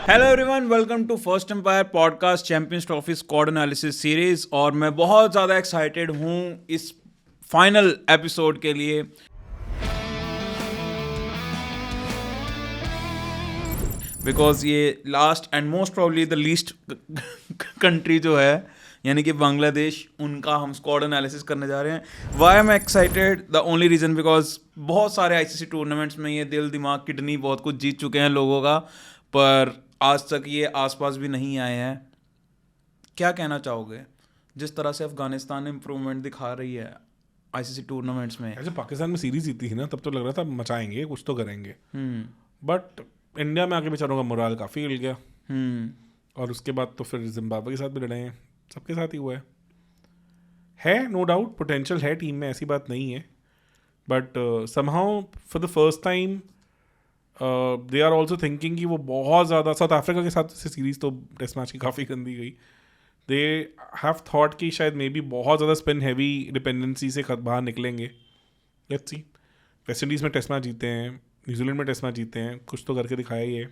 Hello everyone, welcome to first empire podcast Champions Trophy squad analysis series. और मैं बहुत ज़्यादा एक्साइटेड हूँ इस फाइनल एपिसोड के लिए, बिकॉज ये last and most probably the least country जो है यानी कि बांग्लादेश, उनका हम स्क्वाड एनालिसिस करने जा रहे हैं। Why am excited? The only reason because बहुत सारे आईसीसी टूर्नामेंट्स में ये दिल दिमाग किडनी बहुत कुछ जीत चुके हैं लोगों का, पर आज तक ये आसपास भी नहीं आए हैं। क्या कहना चाहोगे जिस तरह से अफगानिस्तान इम्प्रूवमेंट दिखा रही है आईसीसी टूर्नामेंट्स में? ऐसे पाकिस्तान में सीरीज जीती थी ना, तब तो लग रहा था मचाएंगे, कुछ तो करेंगे। बट इंडिया में आके बेचारों का मोराल काफ़ी हिल गया। और उसके बाद तो फिर जिम्बाब्वे के साथ भी लड़े हैं, सबके साथ ही हुआ है नो डाउट पोटेंशियल है टीम में, ऐसी बात नहीं है। But somehow for the first time they are also thinking कि वो बहुत ज़्यादा साउथ अफ्रीका के साथ से सीरीज़ तो टेस्ट मैच की काफ़ी गंदी गई। दे हैव थॉट कि शायद मे बी बहुत ज़्यादा स्पिन हैवी डिपेंडेंसी से बाहर निकलेंगे। Let's see. वेस्ट इंडीज़ में टेस्ट मैच जीते हैं, न्यूजीलैंड में टेस्ट मैच जीते हैं, कुछ तो करके दिखाया ही है।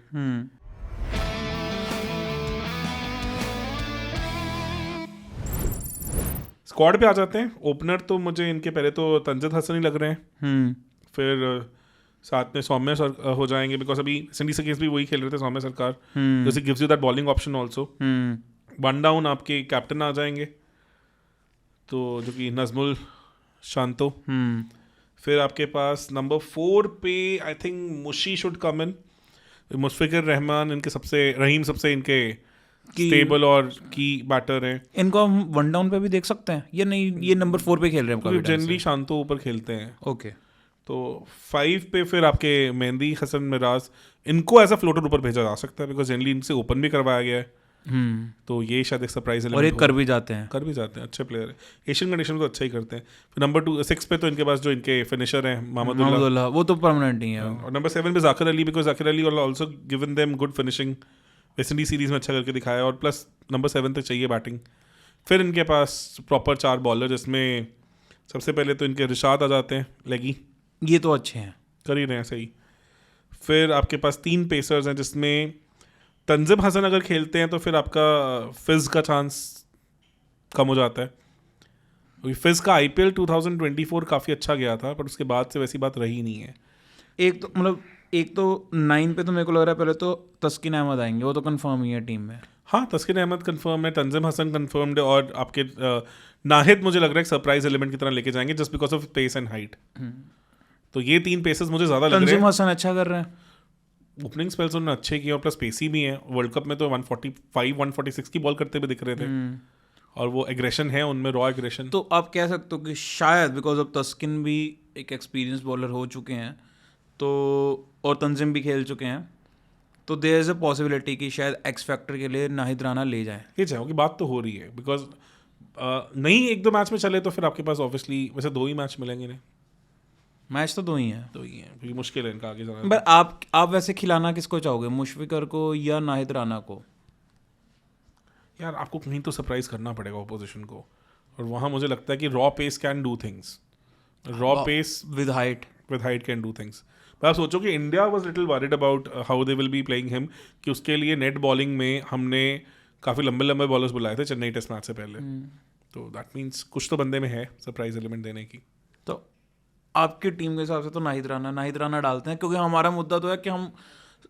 स्क्वाड पे आ जाते हैं। ओपनर तो मुझे इनके पहले तो तंजिद हसन ही लग रहे हैं। फिर साथ में सौम्य सर हो जाएंगे, बिकॉज अभी सिंडी से केस भी वही खेल रहे थे, सौम्य सरकार, जैसे gives you that bowling option also. One down आपके कैप्टन आ जाएंगे, तो जो कि नजमुल शांतो। फिर आपके पास नंबर 4 पे I think Munshi should come इन। मुशफिकुर रहमान इनके रहीम सबसे इनके स्टेबल और की बैटर हैं। इनको हम वन डाउन पे भी देख सकते हैं या नहीं? ये नंबर 4 पे खेल रहे हैं जनरली शांतो ऊपर खेलते हैं। ओके। तो 5 पे फिर आपके मेहंदी हसन मिराज, इनको ऐसा फ्लोटर ऊपर भेजा जा सकता है, बिकॉज जनरली इनसे ओपन भी करवाया गया है। तो ये शायद एक सरप्राइज और ये कर भी जाते हैं, अच्छे प्लेयर है। एशियन कंडीशन में तो अच्छा ही करते हैं। फिर नंबर 6 पे तो इनके पास जो इनके फिनिशर हैं मोहम्मदुल्लाह, वो तो परमानेंट नहीं है। और नंबर 7 पे Zakir Ali, because Zakir Ali also given them good finishing, waste Indies series में अच्छा करके दिखाया, और प्लस नंबर 7 तक चाहिए बैटिंग। फिर इनके पास प्रॉपर 4 बॉलर, जिसमें सबसे पहले तो इनके रिशाद आ जाते हैं, लेगी, ये तो अच्छे हैं, कर ही रहे हैं सही। फिर आपके पास 3 पेसर्स हैं, जिसमें तंजिम हसन अगर खेलते हैं तो फिर आपका फिज का चांस कम हो जाता है, क्योंकि फिज का आईपीएल 2024 काफ़ी अच्छा गया था, पर उसके बाद से वैसी बात रही नहीं है। एक तो 9 पे तो मेरे को लग रहा है पहले तो तस्किन अहमद आएंगे, वो तो कंफर्म ही है टीम में। हाँ, तस्किन अहमद कंफर्म है, तंजिम हसन कंफर्म्ड है, और आपके नाहिद मुझे लग रहा है सरप्राइज एलिमेंट की तरह लेके जाएंगे, just because of pace and height. तो ये 3 पेसेस मुझे ज़्यादा लग रहे हैं। तंजिम हसन अच्छा कर रहे हैं, ओपनिंग स्पेल्स उन्होंने अच्छे किए, और प्लस पेसी भी है। वर्ल्ड कप में तो 145-146 की बॉल करते हुए दिख रहे थे, और वो एग्रेशन है उनमें, रॉ एग्रेशन। तो आप कह सकते हो कि शायद बिकॉज अब तस्किन भी एक एक्सपीरियंस बॉलर हो चुके हैं, तो और तंजिम भी खेल चुके हैं, तो देयर इज़ अ पॉसिबिलिटी कि शायद एक्स फैक्टर के लिए नाहिद राना ले जाए। ये चाहो कि बात तो हो रही है, बिकॉज नहीं 1-2 मैच में चले तो फिर आपके पास ऑब्वियसली वैसे 2 ही मैच मिलेंगे। नहीं, मैच तो 2 ही हैं, क्योंकि मुश्किल है इनका आगे जाना। पर आप वैसे खिलाना किसको चाहोगे, मुशफिकर को या नाहिद राना को? यार आपको कहीं तो सरप्राइज करना पड़ेगा ऑपोजिशन को, और वहाँ मुझे लगता है कि raw pace can do things. Raw pace with height can do things. पर आप सोचो कि India was little worried about how they will be playing him, कि उसके लिए नेट बॉलिंग में हमने काफ़ी लंबे बॉलर्स बुलाए थे चेन्नई टेस्ट मैच से पहले। तो दैट मीन्स कुछ तो बंदे में है सरप्राइज एलिमेंट देने की। तो आपकी टीम के हिसाब से तो नाहिद राना डालते हैं, क्योंकि हमारा मुद्दा तो है कि हम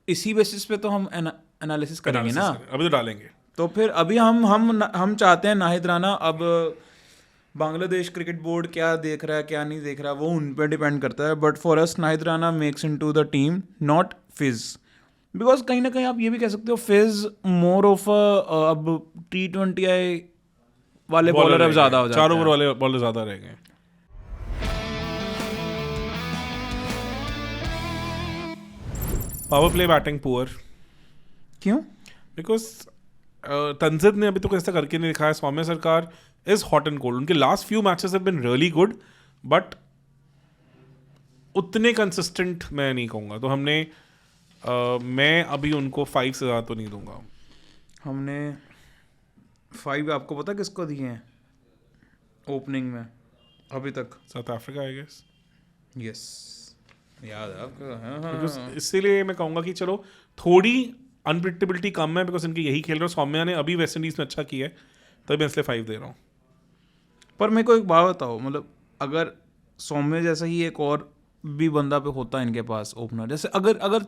इसी बेसिस पे तो हम एनालिसिस करेंगे ना। अभी तो डालेंगे, तो फिर अभी हम चाहते हैं नाहिद राना। अब बांग्लादेश क्रिकेट बोर्ड क्या देख रहा है क्या नहीं देख रहा, वो उन पर डिपेंड करता है, but for us Nahid Rana makes into the team, not फिज, बिकॉज कहीं ना कहीं आप ये भी कह सकते हो फिज मोर ऑफ अब T20I वाले बॉलर अब ज़्यादा हो जाते हैं, 4 ओवर वाले बॉलर ज़्यादा रह गए। पावर प्ले बैटिंग पुअर, क्यों? बिकॉज तंजिद ने अभी तो ऐसा करके नहीं दिखाया। Soumya Sarkar is hot and cold, उनके last few matches have been really good, but उतने कंसिस्टेंट मैं नहीं कहूँगा। तो मैं अभी उनको 5 से ज़्यादा तो नहीं दूंगा। हमने 5 आपको पता किसको दिए हैं ओपनिंग में अभी तक? South Africa I guess. Yes, याद है आपको? हाँ। इसीलिए मैं कहूँगा कि चलो थोड़ी अनप्रिडिक्टेबिलिटी कम है बिकॉज इनके यही खेल रहे हो. सौम्या ने अभी वेस्ट इंडीज में अच्छा किया है, तभी मैं इसलिए 5 दे रहा हूँ. पर मेरे को एक बात बताओ, मतलब अगर सौम्य जैसा ही एक और भी बंदा पे होता है इनके पास ओपनर, जैसे अगर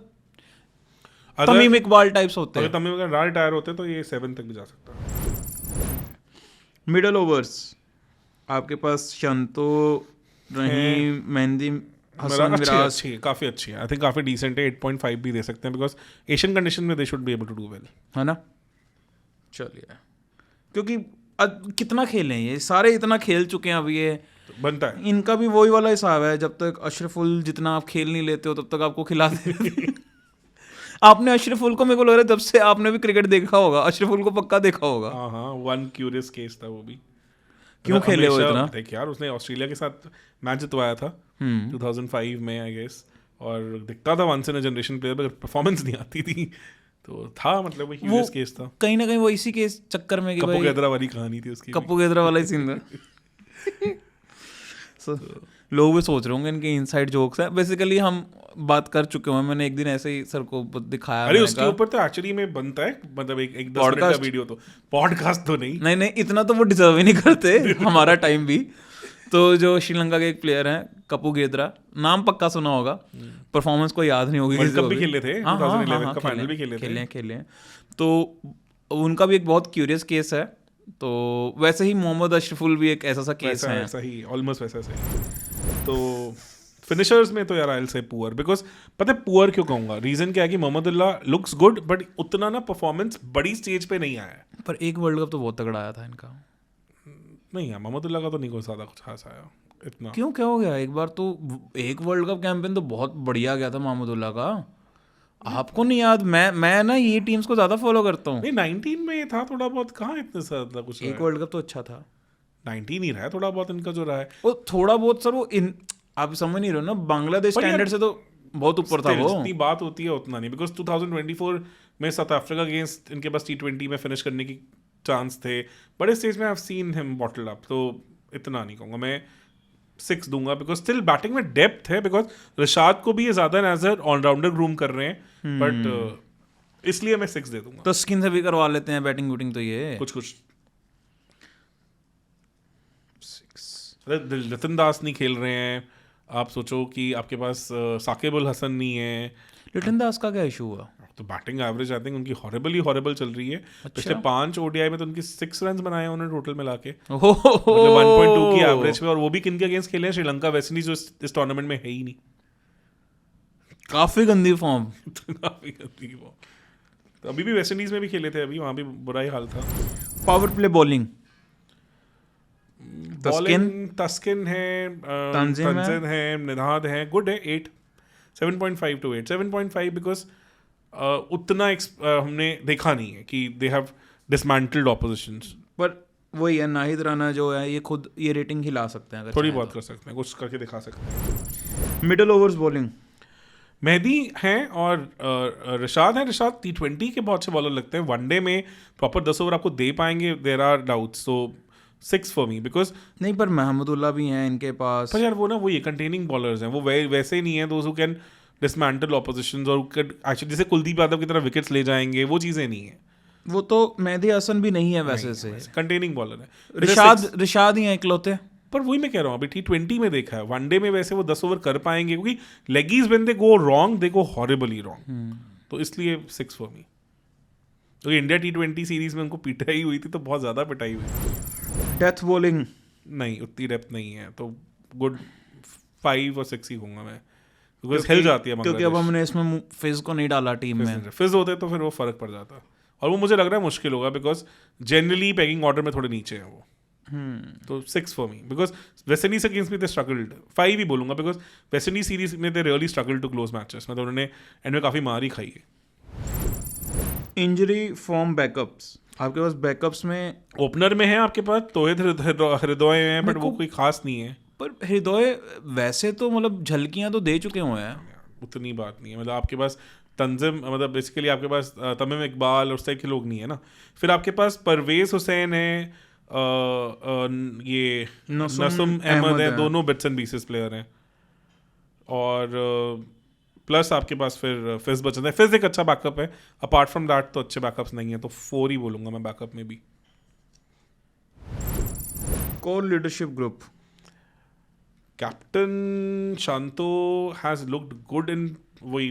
तमीम इकबाल टाइप्स होते अगर हैं, तमीम अगर रिटायर होते तो ये 7 तक भी जा सकता है. मिडल ओवर्स आपके पास शंतो, रहीम, मेहंदी, हसन, विराज. अच्छी है, काफ़ी अच्छी है. आई थिंक काफ़ी डिसेंट है. 8.5 भी दे सकते हैं बिकॉज एशियन कंडीशन में they should be able to do well. है ना. चलिए, क्योंकि कितना खेले हैं ये सारे, इतना खेल चुके हैं अब ये, तो बनता है. इनका भी वही वाला हिसाब है, जब तक अशरफुल जितना आप खेल नहीं लेते हो तब तक आपको खिलाते. आपने अशरफुल को, मेरे को लग रहा है जब से आपने भी क्रिकेट देखा होगा, अशरफुल को पक्का देखा होगा. हाँ, वन क्यूरियस केस था वो भी. क्यों खेले वो इतना? देख यार, उसने ऑस्ट्रेलिया के साथ मैच जितवाया था 2005 में आई गेस, और दिखता था once in a generation player, पर परफॉर्मेंस नहीं आती थी. तो था, मतलब वो क्यूरियस केस था. कहीं ना कहीं वो इसी के चक्कर में कि कप्पू भाई गेद्रा वाली कहानी थी उसकी. कप्पू गेद्रा वाला ही सीन था. लोग भी सोच रहे होंगे इनके इनसाइड जोक्स है. बेसिकली हम बात कर चुके हैं, मैंने एक दिन ऐसे ही सर को दिखाया. अरे उसके ऊपर तो एक्चुअली में बनता है, मतलब एक 10 मिनट का वीडियो. तो पॉडकास्ट तो नहीं, इतना तो वो डिजर्व ही नहीं करते हमारा टाइम भी. तो जो श्रीलंका के एक प्लेयर हैं कप्पू गेद्रा, नाम पक्का सुना होगा, परफॉर्मेंस को याद नहीं होगी. वर्ल्ड कप भी खेले थे, 2011 का फाइनल भी खेले हैं. तो उनका भी एक बहुत क्यूरियस केस है. तो वैसे ही मोहम्मद अशरफुल भी एक ऐसा सा केस है. वैसा ही, ऑलमोस्ट वैसा सही. तो फिनिशर्स में तो यार I will say poor, because पता है पुअर क्यों कहूंगा, रीजन क्या है कि मोहम्मदुल्लाह लुक्स गुड बट उतना ना परफॉर्मेंस बड़ी स्टेज पे नहीं आया है. पर एक वर्ल्ड कप तो बहुत तगड़ा आया था इनका. नहीं है, मोहम्मदुल्लाह का तो नहीं कोई ज्यादा कुछ खास आया इतना. क्यों, क्या हो गया? एक बार तो एक वर्ल्ड कप कैंपेन तो बहुत बढ़िया गया था मोहम्मदुल्लाह का. आपको नहीं याद? मैं ना ये टीम्स को ज्यादा फॉलो करता हूँ. नहीं, 19 में था थोड़ा बहुत, कहाँ इतने ज्यादा कुछ. एक वर्ल्ड कप तो अच्छा था. 19 ही रहा है थोड़ा बहुत इनका जो रहा है. वो थोड़ा बहुत सर, वो आप समझ नहीं रहे हो ना, बांग्लादेश स्टैंडर्ड से तो बहुत ऊपर था वो. जितनी बात होती है उतना नहीं, बिकॉज 2024 में साउथ अफ्रीका अगेंस्ट इनके पास T20 में फिनिश करने की चांस थे. बड़े स्टेज में I have seen him bottle up, तो इतना नहीं कहूँगा. मैं 6 दूंगा बिकॉज स्टिल बैटिंग में डेप्थ है, बिकॉज रिशाद को भी ये ज्यादा एज अ ऑलराउंडर ग्रूम कर रहे हैं, बट इसलिए मैं 6 दे दूंगा. तो स्किन से भी करवा लेते हैं बैटिंग वूटिंग, तो ये कुछ रतन दास नहीं खेल रहे हैं. आप सोचो कि आपके पास साकिब उल हसन नहीं है. लिटन दास का क्या इशू हुआ? तो बैटिंग एवरेज आई थिंक उनकी हॉरेबल चल रही है. पिछले 5 ODI में तो उनकी 6 रन बनाए हैं उन्होंने टोटल मिला के, मतलब 1.2 की एवरेज में. और वो भी किन के अगेंस्ट खेले हैं? श्रीलंका, वेस्ट इंडीज, जो इस टूर्नामेंट में है ही नहीं. काफी गंदी फॉर्म. काफी गंदी फॉर्म. तो अभी भी वेस्ट इंडीज में भी खेले थे, अभी वहां भी बुरा ही हाल था. पावर प्ले बॉलिंग तस्किन है, तंजिन है, निधाद है. गुड है. 8, 7.5 to 8. 7.5 बिकॉज उतना हमने देखा नहीं है कि दे हैव डिसमेंटल्ड ऑपोजिशंस. पर वही है, नाहिद राणा जो है ये खुद ये रेटिंग हिला सकते हैं अगर थोड़ी बहुत कर सकते हैं, कुछ करके दिखा सकते हैं. मिडिल ओवर्स बॉलिंग मेहदी हैं और रिशाद हैं. रिशाद T20 के बहुत अच्छे बॉलर लगते हैं. वनडे में प्रॉपर 10 ओवर आपको दे पाएंगे, there are doubts. So 6 for me. Because नहीं, पर महमूदुल्लाह भी हैं इनके पास. पर यार वो ना वो ये कंटेनिंग बॉलर्स हैं, वो वैसे ही नहीं है दोस्त हु कैन डिसमेंटल ऑपोजिशंस और एक्चुअली जैसे कुलदीप यादव की तरह विकेट्स ले जाएंगे, वो चीज़ें नहीं है. वो तो मेहदी हसन भी नहीं है वैसे से. कंटेनिंग बॉलर है. रिशाद ही हैं इकलौते. पर वही मैं कह रहा हूँ, अभी T20 में देखा है. वनडे में वैसे वो 10 ओवर कर पाएंगे, क्योंकि leggings when they go wrong they go horribly wrong. तो इसलिए 6 फॉर मी. तो इंडिया T20 सीरीज में उनको पिटाई हुई थी, तो बहुत ज़्यादा पिटाई हुई थी. डेथ बॉलिंग नहीं, उतनी डेप्थ नहीं है, तो गुड 5 और 6 ही कहूँगा मैं. बिकॉज हिल जाती है बांग्लादेश. क्योंकि अब हमने इसमें फिज को नहीं डाला टीम में. फिज होते तो फिर वो फर्क पड़ जाता, और वो मुझे लग रहा है मुश्किल होगा, बिकॉज जनरली पैकिंग ऑर्डर में थोड़े नीचे हैं वो. तो 6 for me. Because West Indies against भी दे स्ट्रगल्ड. 5 ही बोलूंगा, बिकॉज वेस्ट इंडीज सीरीज में they really struggle to close matches. मतलब उन्होंने एंड में काफी मार ही खाई है. इंजरी फॉर्म बैकअप्स आपके पास. बैकअप्स में ओपनर में है आपके पास तोहिद हृदय हैं, बट वो कोई खास नहीं है. पर हृदय वैसे तो मतलब झलकियां तो दे चुके हुए हैं, उतनी बात नहीं है. मतलब आपके पास तंजिम, मतलब बेसिकली आपके पास तमीम इकबाल और उस टाइप के लोग नहीं है ना. फिर आपके पास परवेज हुसैन है, ये नसुम अहमद है, दोनों बिट्स एंड पीसेस प्लेयर हैं. और प्लस आपके पास फिर फिज बचता है। फिज एक अच्छा बैकअप है, अपार्ट फ्रॉम दैट तो अच्छे बैकअप्स नहीं है, तो 4 ही बोलूंगा मैं बैकअप में भी। Core leadership group, captain Shanto has looked good in वही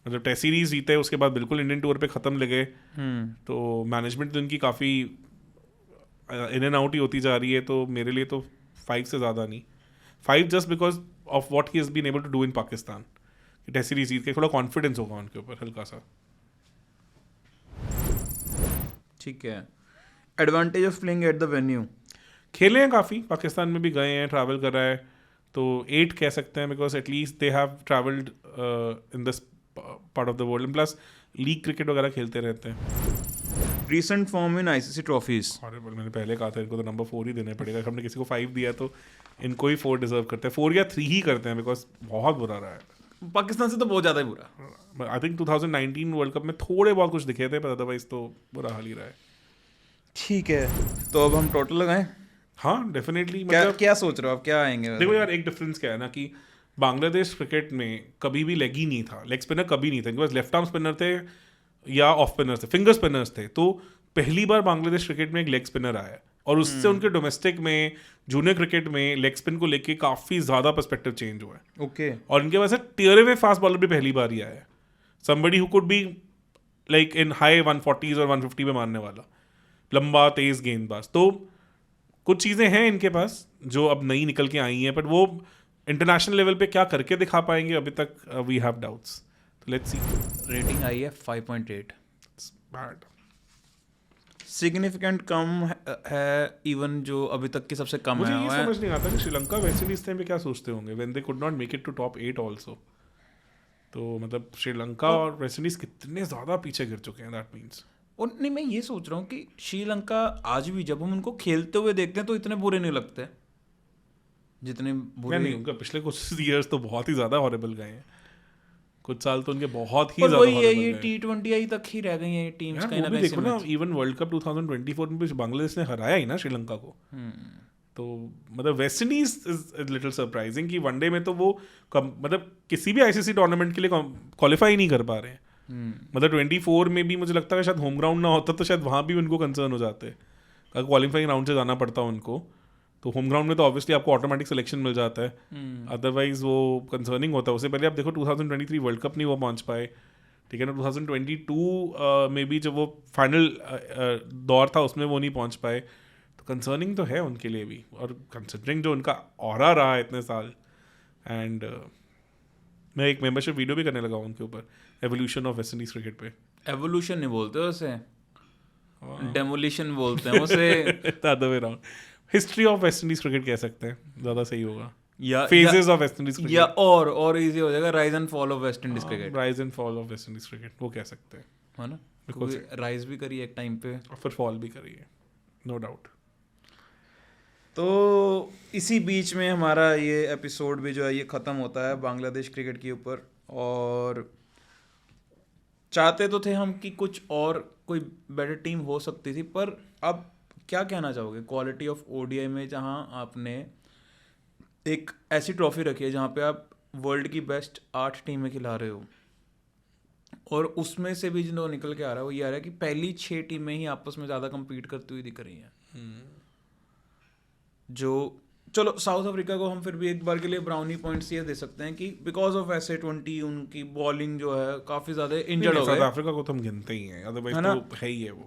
मतलब टेस्ट सीरीज जीते उसके बाद बिल्कुल इंडियन टूर पे ख़त्म लगे, तो मैनेजमेंट तो इनकी काफ़ी इन एंड आउट ही होती जा रही है। तो मेरे लिए तो 5 से ज़्यादा नहीं, 5 just because of what he has been able to do in Pakistan. Test series जीत के थोड़ा कॉन्फिडेंस होगा उनके ऊपर हल्का सा। ठीक है। Advantage of playing at the venue, खेले हैं काफ़ी, पाकिस्तान में भी गए हैं, ट्रैवल करा है, तो 8 कह सकते हैं because at least they have travelled in this part of the world, plus league cricket वगैरह खेलते रहते हैं। Recent form in ICC trophies, अरे मैंने पहले कहा था इनको तो नंबर 4 ही देना पड़ेगा, हमने किसी को 5 दिया तो इनको ही 4 डिजर्व करते हैं, 4 या 3 ही करते हैं बिकॉज बहुत बुरा रहा है पाकिस्तान से तो बहुत ज़्यादा ही बुरा। आई थिंक 2019 वर्ल्ड कप में थोड़े बहुत कुछ दिखे थे, पर अदरवाइज तो बुरा हाल ही रहा है। ठीक है, तो अब हम टोटल लगाएं। हाँ डेफिनेटली। क्या मतलब क्या सोच रहे हो आप, क्या आएंगे? देखो यार, एक डिफरेंस क्या है ना कि बांग्लादेश क्रिकेट में कभी भी लेग ही नहीं था, लेग स्पिनर कभी नहीं था, इनके पास लेफ्ट आर्म स्पिनर थे या ऑफ स्पिनर थे, फिंगर स्पिनर्स थे। तो पहली बार बांग्लादेश क्रिकेट में एक लेग स्पिनर आया है, और उससे उनके डोमेस्टिक में जूनियर क्रिकेट में लेग स्पिन को लेके काफ़ी ज़्यादा पर्सपेक्टिव चेंज हुआ है। ओके। और इनके पास टीयर वे फास्ट बॉलर भी पहली बार ही आया है, somebody who could be like in high 140s और 150 पे मारने वाला, लंबा तेज गेंदबाज। तो कुछ चीज़ें हैं इनके पास जो अब नई निकल के आई हैं, बट वो इंटरनेशनल लेवल पे क्या करके दिखा पाएंगे अभी तक वी हैव डाउट्स। तो लेट्स सी। रेटिंग आई है 5.8, बैड, सिग्निफिकेंट कम है इवन जो अभी तक की सबसे कम मुझे है। ये समझ नहीं आता कि श्रीलंका वेस्ट इंडीज टाइम पे क्या सोचते होंगे when they could not make it to top 8 also. तो मतलब श्रीलंका और वेस्ट इंडीज कितने ज़्यादा पीछे गिर चुके हैं, दैट मीन्स। और नहीं, मैं ये सोच रहा हूँ कि श्रीलंका आज भी जब हम उनको खेलते हुए देखते हैं तो इतने बुरे नहीं लगते जितने बुरे। नहीं, उनका पिछले कुछ ईयर्स तो बहुत ही ज़्यादा हॉरिबल गए हैं, कुछ साल तो उनके बहुत ही पर ज़्यादा वही है, horrible ये गए हैं। T20 तक ही रह गई हैं टीम्स यार कहीं वो ना भी कहीं देखो ना, सीमित। इवन वर्ल्ड कप 2024 में भी बांग्लादेश ने हराया ही ना श्रीलंका को। तो मतलब West Indies is little surprising कि वनडे में तो वो मतलब किसी भी आईसीसी टूर्नामेंट के लिए क्वालिफाई नहीं कर पा रहे हैं। मतलब 24 में भी मुझे लगता है शायद होम ग्राउंड ना होता तो शायद वहाँ भी उनको कंसर्न हो जाते, अगर क्वालिफाइंग राउंड से जाना पड़ता उनको। तो होम ग्राउंड में तो ऑब्वियसली आपको ऑटोमेटिक सिलेक्शन मिल जाता है, अदरवाइज वो कंसर्निंग होता है। उससे पहले आप देखो 2023 वर्ल्ड कप नहीं वो पहुँच पाए, ठीक है ना। 2022 में भी जब वो फाइनल दौर था उसमें वो नहीं पहुँच पाए, तो कंसर्निंग तो है उनके लिए भी। और कंसिडरिंग जो उनका ऑरा रहा है इतने साल, एंड मैं एक मेंबरशिप वीडियो भी करने लगा उनके ऊपर, evolution of West Indies cricket पे। एवोल्यूशन नहीं बोलते उसे, डेमोलिशन बोलते हैं उसे। Other way round, history of West Indies cricket कह सकते हैं, ज़्यादा सही होगा। या फेजेस ऑफ वेस्ट इंडीज या क्रिकेट, और इजी हो जाएगा, rise and fall of West Indies cricket, rise and fall of West Indies cricket वो कह सकते हैं, है ना। बिल्कुल राइज भी करी एक टाइम पे, और फिर फॉल भी करिए, नो डाउट। तो इसी बीच में हमारा ये एपिसोड भी जो है ये ख़त्म होता है बांग्लादेश क्रिकेट के ऊपर। और चाहते तो थे हम कि कुछ और कोई बेटर टीम हो सकती थी, पर अब क्या कहना चाहोगे क्वालिटी ऑफ ओडीआई में, जहां आपने एक ऐसी ट्रॉफी रखी है जहां पे आप वर्ल्ड की बेस्ट 8 टीमें खिला रहे हो, और उसमें से भी जो निकल के आ रहा है वो ये आ रहा है कि पहली 6 टीमें ही आपस में ज़्यादा compete करती हुई दिख रही हैं। जो चलो साउथ अफ्रीका को हम फिर भी एक बार के लिए ब्राउनी पॉइंट्स ये दे सकते हैं कि बिकॉज ऑफ SA-20 उनकी बॉलिंग जो है काफ़ी ज़्यादा इंजर्ड हो गए। साउथ अफ्रीका को तो हम गिनते ही हैं, अदरवाइज तो है ही है वो।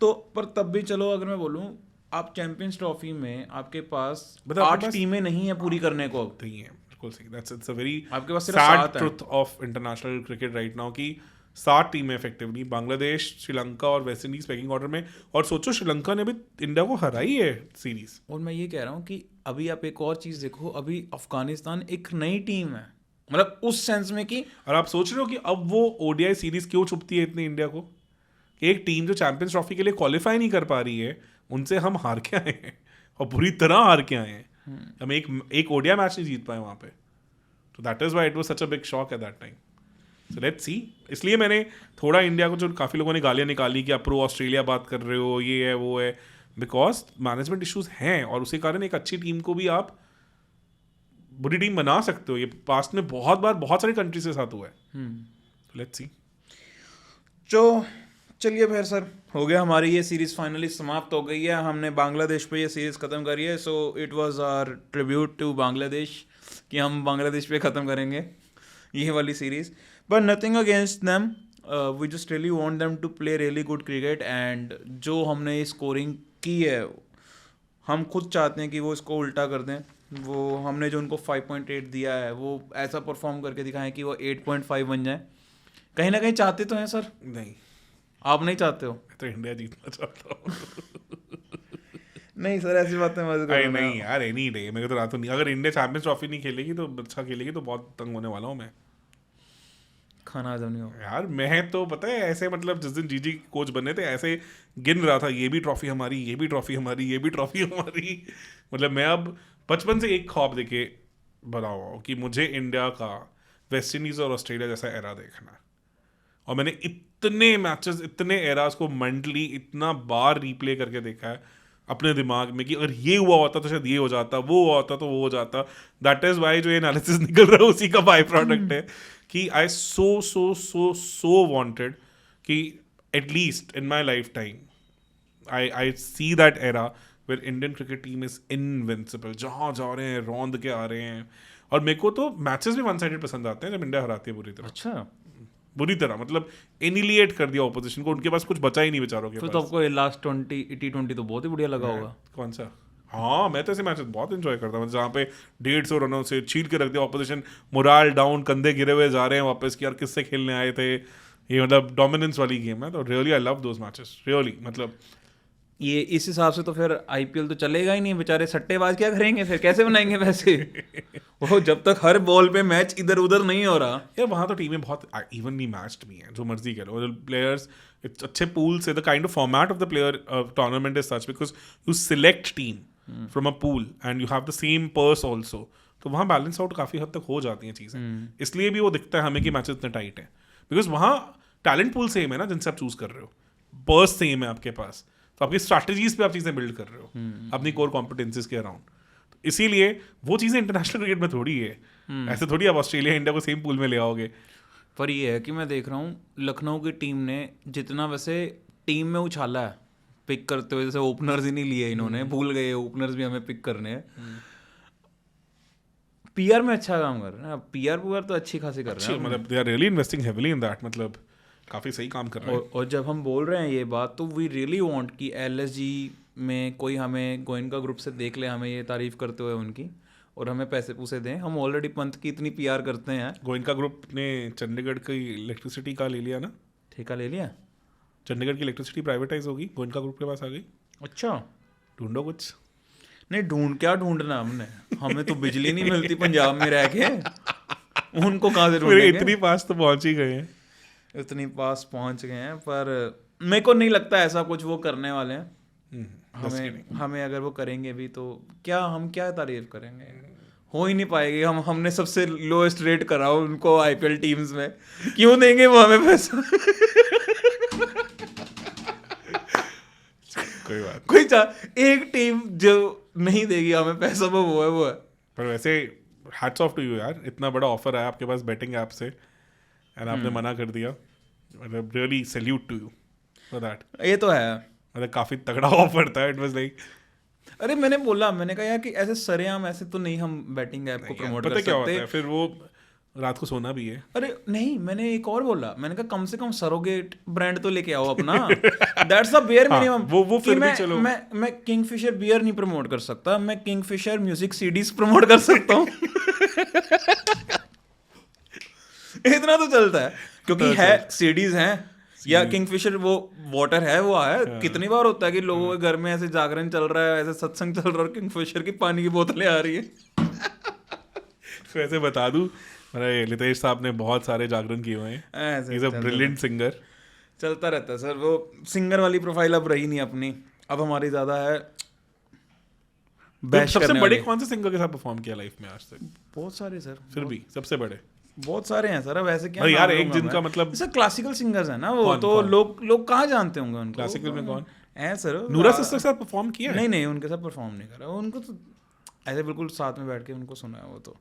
तो पर तब भी चलो, अगर मैं बोलूँ आप चैंपियंस ट्रॉफी में आपके पास मतलब आपके 8 पास टीमें नहीं है पूरी करने को। नहीं है, बिल्कुल सही। दैट्स इट्स अ वेरी आपके पास सिर्फ सैड 7 है। Truth of international cricket right now कि 7 टीमें इफेक्टिवली, बांग्लादेश, श्रीलंका और वेस्ट इंडीज पैकिंग ऑर्डर में। और सोचो श्रीलंका ने भी इंडिया को हराई है सीरीज। और मैं ये कह रहा हूँ कि अभी आप एक और चीज़ देखो, अभी अफगानिस्तान एक नई टीम है, मतलब उस सेंस में कि, और आप सोच रहे हो कि अब वो ओडीआई सीरीज क्यों छुपती है इतनी इंडिया को, कि एक टीम जो चैंपियंस ट्रॉफी के लिए क्वालिफाई नहीं कर पा रही है उनसे हम हार के आए हैं, और बुरी तरह हार के आए हैं। हम एक ओडीआई मैच नहीं जीत पाए वहाँ पे। तो that is why it was such a big shock at that time. So let's see. इसलिए मैंने थोड़ा इंडिया को, जो काफ़ी लोगों ने गालियाँ निकाली कि आप प्रो ऑस्ट्रेलिया बात कर रहे हो, ये है वो है, बिकॉज मैनेजमेंट इश्यूज हैं, और उसी कारण एक अच्छी टीम को भी आप बुरी टीम बना सकते हो, ये पास्ट में बहुत बार बहुत सारी कंट्री से साथ हुआ है। Let's see. तो चलिए फिर सर, हो गया हमारी ये सीरीज़ फाइनली समाप्त हो गई है, हमने बांग्लादेश पे ये सीरीज़ ख़त्म करी है। So it was our tribute to Bangladesh कि हम बांग्लादेश पे ख़त्म करेंगे ये वाली series, but nothing against them, we just really want them to play really good cricket. And जो हमने स्कोरिंग की है, हम खुद चाहते हैं कि वो इसको उल्टा कर दें। वो हमने जो उनको 5.8 दिया है, वो ऐसा परफॉर्म करके दिखाएं कि वो 8.5 बन जाए। कहीं ना कहीं चाहते तो हैं सर? नहीं, आप नहीं चाहते हो? मैं तो इंडिया जीतना चाहता हूँ। नहीं सर, ऐसी बातें मत अरे करो। नहीं यार, एनी डे मेरे को तो रात नहीं, अगर इंडिया चैंपियंस ट्रॉफी नहीं खेलेगी तो अच्छा खेलेगी तो बहुत तंग होने वाला हूँ मैं। खाना हजम नहीं होगा यार मैं तो पता है ऐसे, मतलब जिस दिन जीजी कोच बने थे ऐसे गिन रहा था, ये भी ट्रॉफी हमारी, ये भी ट्रॉफी हमारी, ये भी ट्रॉफी हमारी। मतलब मैं अब बचपन से एक ख्वाब देके बना हुआ हूँ कि मुझे इंडिया का वेस्ट इंडीज और ऑस्ट्रेलिया जैसा एरा देखना है। और मैंने इतने मैचेस, इतने एराज को मेंटली इतना बार रिप्ले करके देखा है अपने दिमाग में कि अगर ये हुआ होता तो शायद ये हो जाता, वो हुआ होता तो वो हो जाता। दैट इज वाई जो ये एनालिसिस निकल रहा है उसी का बाय प्रोडक्ट है कि आई सो वांटेड कि at least in my lifetime I see that era where Indian cricket team is invincible, जहाँ जा रहे हैं रौंद के आ रहे हैं। और मेरे को तो मैचेस भी वन साइडेड पसंद आते हैं जब इंडिया हराती है बुरी तरह। अच्छा, बुरी तरह मतलब एनिलिएट कर दिया ऑपोजिशन को, उनके पास कुछ बचा ही नहीं बेचारों के फिर पास। तो आपको लास्ट T20 तो बहुत ही बढ़िया लगा होगा। कौन सा? हाँ, मैं तो ऐसे मैचेस बहुत इंजॉय करता हूँ जहाँ पे 150 रनों से छील के रख दिया ऑपोजिशन, मोराल डाउन, कंधे गिरे हुए जा रहे हैं वापस कि यार किससे खेलने आए थे, ये मतलब डोमिनेंस वाली गेम है। तो really I love those matches really. मतलब ये इस हिसाब से तो फिर IPL तो चलेगा ही नहीं, बेचारे सट्टेबाज क्या करेंगे फिर, कैसे बनाएंगे पैसे? वो जब तक हर बॉल पे मैच इधर उधर नहीं हो रहा। यार वहाँ तो टीमें बहुत इवनली मैच्ड भी हैं, जो मर्जी कह लो प्लेयर्स, अच्छे पूल से। The kind of format of the player tournament is such because you select team from a pool and you have the same purse also, तो वहाँ बैलेंस आउट काफ़ी हद तक हो जाती हैं चीज़ें। इसलिए भी वो दिखता है हमें कि मैचेस इतने टाइट हैं, बिकॉज वहाँ टैलेंट पूल सेम है ना जिनसे आप चूज कर रहे हो, पर्स सेम है आपके पास, तो आपकी स्ट्रैटेजीज पे आप चीज़ें बिल्ड कर रहे हो अपनी कोर कॉम्पिटेंसीज के अराउंड। तो इसीलिए वो चीज़ें इंटरनेशनल क्रिकेट में थोड़ी है। ऐसे थोड़ी आप ऑस्ट्रेलिया इंडिया को सेम पूल में ले आओगे। पर ये है कि मैं देख रहा हूँ लखनऊ की टीम ने जितना वैसे टीम में उछाला है पिक करते हुए, जैसे ओपनर्स ही नहीं लिए इन्होंने, भूल गए ओपनर्स भी हमें पिक करने हैं। PR में अच्छा काम कर रहे हैं, PR तो अच्छी खासी कर रहे हैं। मतलब they are really investing heavily in that, मतलब काफ़ी सही काम कर रहे हैं। और जब हम बोल रहे हैं ये बात, तो वी रियली वांट कि LSG में कोई हमें गोयनका ग्रुप से देख ले, हमें ये तारीफ करते हुए उनकी, और हमें पैसे पूसे दें। हम ऑलरेडी पंत की इतनी PR करते हैं। गोयनका ग्रुप ने चंडीगढ़ की इलेक्ट्रिसिटी का ले लिया ना, ठेका ले लिया। चंडीगढ़ की इलेक्ट्रिसिटी प्राइवेटाइज होगी, गोयनका ग्रुप के पास आ गई। अच्छा, ढूंढो कुछ। नहीं क्या ढूंढना हमने, हमें तो बिजली नहीं मिलती पंजाब में रह के, उनको कहाँ से ढूंढेंगे? इतनी पास तो पहुंच ही गए हैं, इतनी पास पहुंच गए हैं, पर मेरे को नहीं लगता ऐसा कुछ वो करने वाले हैं। हमें अगर वो करेंगे भी तो हम क्या तारीफ करेंगे, हो ही नहीं पाएगी। हमने सबसे लोएस्ट रेट करा उनको IPL टीम्स में, क्यों देंगे वो हमें पैसा? कोई एक टीम जो नहीं देगी हमें पैसा, वो है। पर वैसे हैट्स ऑफ टू यू यार, इतना बड़ा ऑफर आया आपके पास बेटिंग ऐप से एंड आपने मना कर दिया। मतलब really salute to you for that. ये तो है, मतलब काफी तगड़ा ऑफर था। इट वाज लाइक, अरे मैंने कहा यार कि ऐसे सरेआम ऐसे तो नहीं हम बैटिंग ऐप को प्रमोट कर सकते। क्या होता है फिर, वो रात को सोना भी है। अरे नहीं, मैंने एक और बोला, मैंने कहा कम से कम सरोगेट ब्रांड तो लेके आओ अपना। That's the bare minimum. वो फिर भी चलो। मैं किंगफिशर बियर नहीं प्रमोट कर सकता, मैं किंगफिशर म्यूजिक CDs प्रमोट कर सकता हूँ। इतना तो चलता है, क्योंकि है CDs हैं, या किंगफिशर वो वाटर है, वो है। कितनी बार होता है कि लोगों के घर में ऐसे जागरण चल रहा है, ऐसे सत्संग चल रहा है, और किंगफिशर की पानी की बोतलें आ रही है। वैसे बता दूं, मेरे लितेश साहब ने बहुत सारे जागरण किए हुए हैं। He is a brilliant singer. चलता रहता है सर, वो सिंगर वाली प्रोफाइल अब रही नहीं अपनी, अब हमारी ज्यादा है बैश सबसे करने बड़े वाली। कौन से सिंगर के साथ परफॉर्म किया लाइफ में आज तक? बहुत सारे सर, फिर भी सबसे बड़े बहुत सारे हैं सर। अब ऐसे क्या अरे यार, नाम एक लूंगा जिनका मैं? मतलब जैसे क्लासिकल सिंगर्स हैं ना वो, कौन, तो कौन? लोग कहाँ जानते होंगे उनको? क्लासिकल में कौन है सर? नूरा सिस्टर के साथ परफॉर्म किया है? नहीं उनके साथ परफॉर्म नहीं करा उनको तो। ऐसे बिल्कुल साथ में बैठ के उनको सुना है वो तो।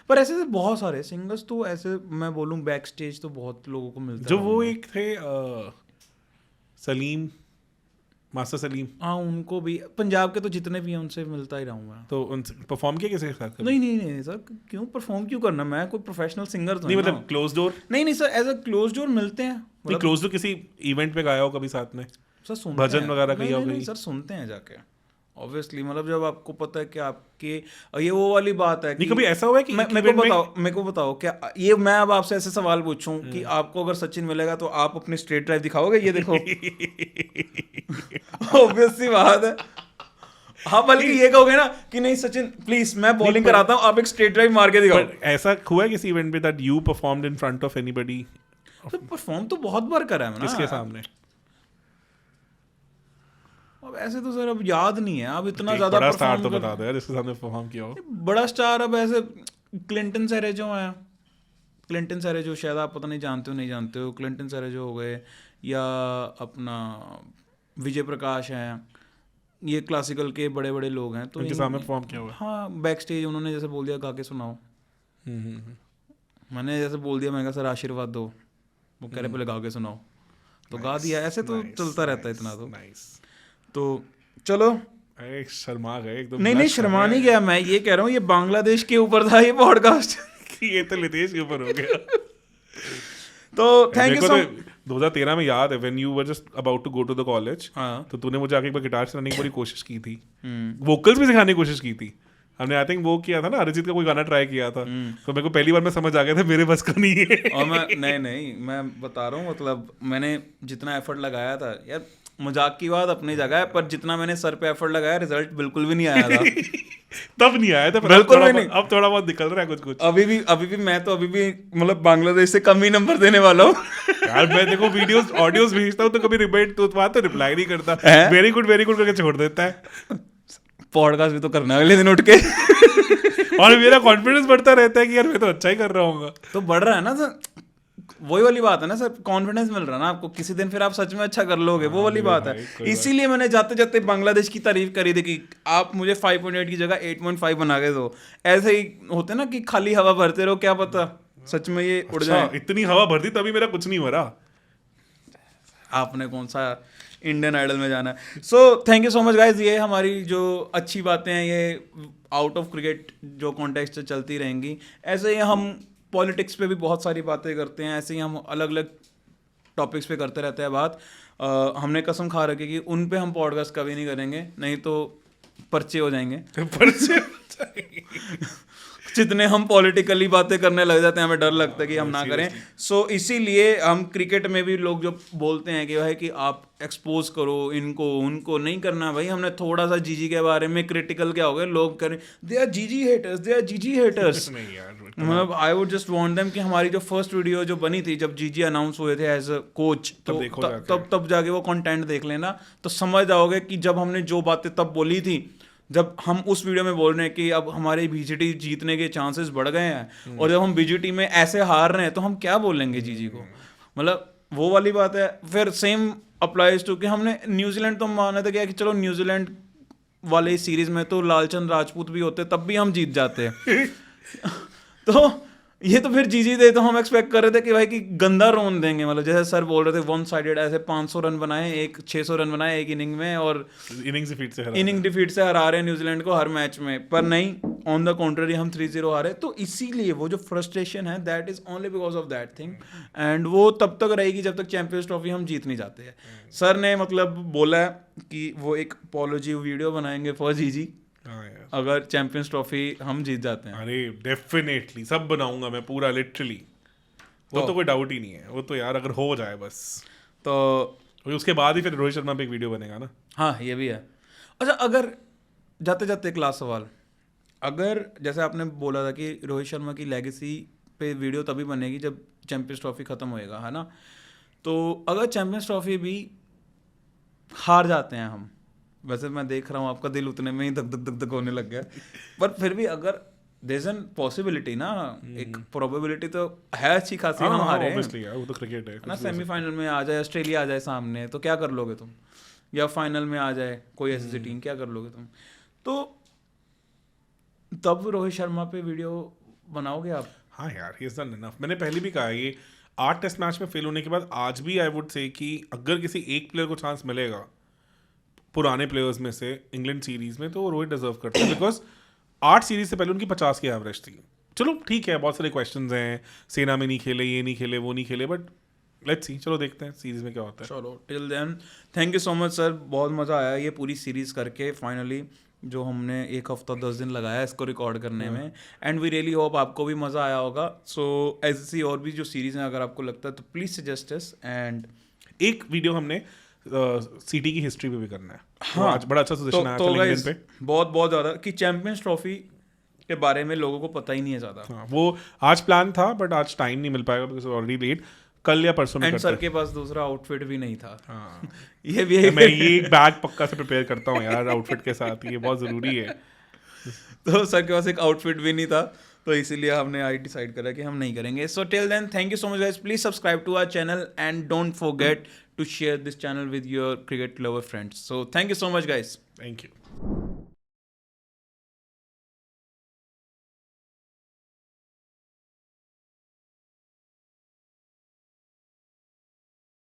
पर ऐसे से बहुत सारे सिंगर्स तो ऐसे मैं बोलूँ बैक स्टेज तो बहुत लोगों को मिलता जो है। वो एक थे सलीम, मास्टर सलीम, हाँ उनको भी, पंजाब के तो जितने भी हैं उनसे मिलता ही रहूँ मैं। तो उनसे परफॉर्म किया किसी के साथ कभी? नहीं सर, क्यों परफॉर्म क्यों करना, मैं कोई प्रोफेशनल सिंगर तो नहीं नहीं मतलब क्लोज डोर? नहीं sir, as a close door मिलते हैं नहीं क्लोज डोर किसी इवेंट पे गाया हो कभी साथ में? सर सुनते भजन हैं। वगैरह कहीं नहीं, हो नहीं, कहीं? सर सुनते हैं जाके ऑब्वियसली, मतलब जब आपको पता है कि आपके ये वो वाली बात है कि नहीं कभी ऐसा हुआ है कि मेरे को बताओ क्या ये, मैं अब आपसे ऐसे सवाल पूछूं कि आपको अगर सचिन मिलेगा तो आप अपनी स्ट्रेट ड्राइव दिखाओगे, ये देखो ऑब्वियस सी बात है। हाँ बल्कि ये कहोगे ना कि नहीं सचिन प्लीज मैं बॉलिंग कराता हूँ, आप एक स्ट्रेट ड्राइव मार के दिखाओ। ऐसा हुआ है किसी इवेंट पे that you performed in front of anybody? तो परफॉर्म तो बहुत बार करा है ना। किसके सामने? अब ऐसे तो सर अब याद नहीं है, अब इतना एक ज्यादा बड़ा स्टार परफॉर्म तो बता दो यार जिसके सामने परफॉर्म किया हो। बड़ा स्टार अब ऐसे क्लिंटन सैरेजो हैं, क्लिंटन सैरेजो शायद आप पता नहीं जानते हो नहीं जानते हो, क्लिंटन सैरेजो हो गए, या अपना विजय प्रकाश हैं, ये क्लासिकल के बड़े बड़े लोग हैं। तो उनके सामने परफॉर्म किया हुआ? हाँ बैक स्टेज उन्होंने जैसे बोल दिया गा के सुनाओ, मैंने जैसे बोल दिया, मैंने कहा सर आशीर्वाद दो, वो कह रहे पहले गा के सुनाओ, तो गा दिया। ऐसे तो चलता रहता है इतना तो चलो शर्मा गए एकदम। नहीं शर्मा नहीं गया, मैं ये कह रहा हूँ ये बांग्लादेश के ऊपर था ये पॉडकास्ट ये तो लितेश के ऊपर हो गया। तो थैंक यू सो। 2013 में याद है when you were just about to go to the college, हाँ तो तूने मुझे आके एक बार गिटार सिखाने की बड़ी कोशिश की थी, वोकल्स भी सिखाने की कोशिश की थी हमने। आई थिंक वो किया था ना, अरिजीत का कोई गाना ट्राई किया था, तो मेरे को पहली बार में समझ आ गया था मेरे बस का नहीं है। और मैं बता रहा हूँ, मतलब मैंने जितना एफर्ट लगाया था यार, मजाक की बात अपनी जगह है, पर जितना मैंने सर पे एफर्ट लगाया रिजल्ट बिल्कुल भी नहीं आया था। तब नहीं आया था, बिल्कुल भी नहीं। अब थोड़ा बहुत निकल रहा है कुछ। अभी भी मैं तो अभी भी मतलब बांग्लादेश से कम ही नंबर देने वाला हूँ। यार मैं देखो वीडियोस ऑडियोस भेजता हूँ तो कभी रिपीट तो बात तो रिप्लाई नहीं करता, वेरी गुड करके छोड़ देता है। पॉडकास्ट भी तो करना है अगले दिन उठ के। और मेरा कॉन्फिडेंस बढ़ता रहता है कि यार मैं तो अच्छा ही कर रहा हूँ। तो बढ़ रहा है ना सर, वही वाली बात है ना सर, कॉन्फिडेंस मिल रहा है ना आपको, किसी दिन फिर आप सच में अच्छा कर लोगे, वो वाली बात है। इसीलिए मैंने जाते जाते बांग्लादेश की तारीफ करी थी कि आप मुझे 5.8 की जगह 8.5 बना के दो। ऐसे ही होते ना कि खाली हवा भरते रहो, क्या पता सच में ये उड़ जाए। इतनी हवा भरती तभी मेरा कुछ नहीं हो रहा। आपने कौन सा इंडियन आइडल में जाना है। सो thank you so much guys, ये हमारी जो अच्छी बातें हैं ये आउट ऑफ क्रिकेट जो कॉन्टेक्स्ट से चलती रहेंगी। ऐसे ही हम पॉलिटिक्स पे भी बहुत सारी बातें करते हैं, ऐसे ही हम अलग अलग टॉपिक्स पे करते रहते हैं बात। हमने कसम खा रखी कि उन पे हम पॉडकास्ट कभी नहीं करेंगे, नहीं तो पर्चे हो जाएंगे। जितने हम पॉलिटिकली बातें करने लग जाते हैं हमें डर लगता है कि हम ना करें। सो इसीलिए हम क्रिकेट में भी लोग जो बोलते हैं कि भाई कि आप एक्सपोज करो इनको उनको, नहीं करना भाई। हमने थोड़ा सा जीजी के बारे में क्रिटिकल क्या हो गया, लोग करें दे आर जीजी हेटर्स। मतलब I would just want them कि हमारी जो फर्स्ट वीडियो जो बनी थी जब जीजी अनाउंस हुए थे एज अ कोच, तो तब जाके वो कंटेंट देख लेना तो समझ जाओगे कि जब हमने जो बातें तब बोली थी, जब हम उस वीडियो में बोल रहे हैं कि अब हमारे बीजीटी जीतने के चांसेस बढ़ गए हैं, और जब हम बीजीटी में ऐसे हार रहे हैं तो हम क्या बोलेंगे जीजी को। मतलब वो वाली बात है। फिर सेम अप्लाइज टू कि हमने न्यूजीलैंड तो माना था क्या कि चलो न्यूजीलैंड वाले सीरीज में तो लालचंद राजपूत भी होते तब भी हम जीत जाते हैं। तो ये तो फिर जीजी दे तो हम एक्सपेक्ट कर रहे थे कि भाई कि गंदा रोन देंगे। मतलब जैसे सर बोल रहे थे वन साइडेड, ऐसे 500 रन बनाए, एक 600 रन बनाए एक इनिंग में, और इनिंग डिफीट से हरा रहे हैं न्यूजीलैंड को हर मैच में। पर नहीं, ऑन द कॉन्ट्ररी हम 3-0 हारे। तो इसीलिए वो जो फ्रस्ट्रेशन है that is only because of that thing, and वो तब तक रहेगी जब तक चैंपियंस ट्रॉफी हम जीत नहीं जाते हैं। सर ने मतलब बोला कि वो एक अपॉलॉजी वीडियो बनाएंगे फॉर जीजी अगर चैंपियंस ट्रॉफी हम जीत जाते हैं। अरे डेफिनेटली सब बनाऊंगा मैं पूरा, लिटरली वो तो कोई डाउट ही नहीं है। वो तो यार अगर हो जाए बस, तो उसके बाद ही फिर रोहित शर्मा पे एक वीडियो बनेगा ना। हाँ ये भी है। अच्छा, अगर जाते जाते एक लास्ट सवाल, अगर जैसे आपने बोला था कि रोहित शर्मा की लेगेसी पे वीडियो तभी बनेगी जब चैंपियंस ट्रॉफी खत्म होएगा, है ना। तो अगर चैंपियंस ट्रॉफी भी हार जाते हैं हम, वैसे मैं देख रहा हूँ आपका दिल उतने में ही धक धक धक धक होने लग गया, पर फिर भी अगर देयर इज एन पॉसिबिलिटी ना, एक प्रोबेबिलिटी तो है अच्छी खासी हम हारे, वो तो क्रिकेट है ना। सेमीफाइनल में आ जाए ऑस्ट्रेलिया आ जाए सामने, तो क्या कर लोगे तुम, या फाइनल में आ जाए कोई ऐसी टीम, क्या कर लोगे तुम। तो तब रोहित शर्मा पे वीडियो बनाओगे आप? हाँ यार, ही इज डन इनफ। मैंने पहले भी कहा है, ये 8 टेस्ट मैच में फेल होने के बाद आज भी आई वुड से कि अगर किसी एक प्लेयर को चांस मिलेगा पुराने प्लेयर्स में से इंग्लैंड सीरीज में, तो रोहित डिजर्व करते हैं। बिकॉज 8 सीरीज से पहले उनकी 50 की एवरेज थी। चलो ठीक है, बहुत सारे क्वेश्चंस हैं, सेना में नहीं खेले, ये नहीं खेले, वो नहीं खेले, बट लेट्स सी, चलो देखते हैं सीरीज में क्या होता है। चलो till then thank you so much sir, बहुत मज़ा आया ये पूरी सीरीज़ करके। फाइनली जो हमने 1 हफ्ता 10 दिन लगाया इसको रिकॉर्ड करने में, एंड वी रियली होप आपको भी मज़ा आया होगा। सो ऐसी और भी जो सीरीज़ हैं अगर आपको लगता है तो प्लीज़ सजेस्ट अस। एंड एक वीडियो हमने सिटी की हिस्ट्री पे भी करना है। हाँ, तो आज बड़ा अच्छा सजेशन आया था guys, लिंक्डइन पे। बहुत बहुत ज़्यादा कि चैंपियंस ट्रॉफी के बारे में लोगों को पता ही नहीं है ज़्यादा। हाँ, वो आज प्लान था बट आज टाइम नहीं मिल पाएगा बिकॉज ऑलरेडी लेट। कल या परसों में एंड करते सर के पास दूसरा आउटफिट भी नहीं था। हाँ। ये भी है। मैं ये एक बैग पक्का से प्रिपेयर करता हूँ यार आउटफिट के साथ, ये बहुत ज़रूरी है। तो सर के पास एक आउटफिट भी नहीं था, तो इसीलिए हमने आज डिसाइड करा कि हम नहीं करेंगे। So till then thank you so much guys, please subscribe to our channel and don't forget to share this channel with your cricket lover friends. So thank you so much guys. Thank you.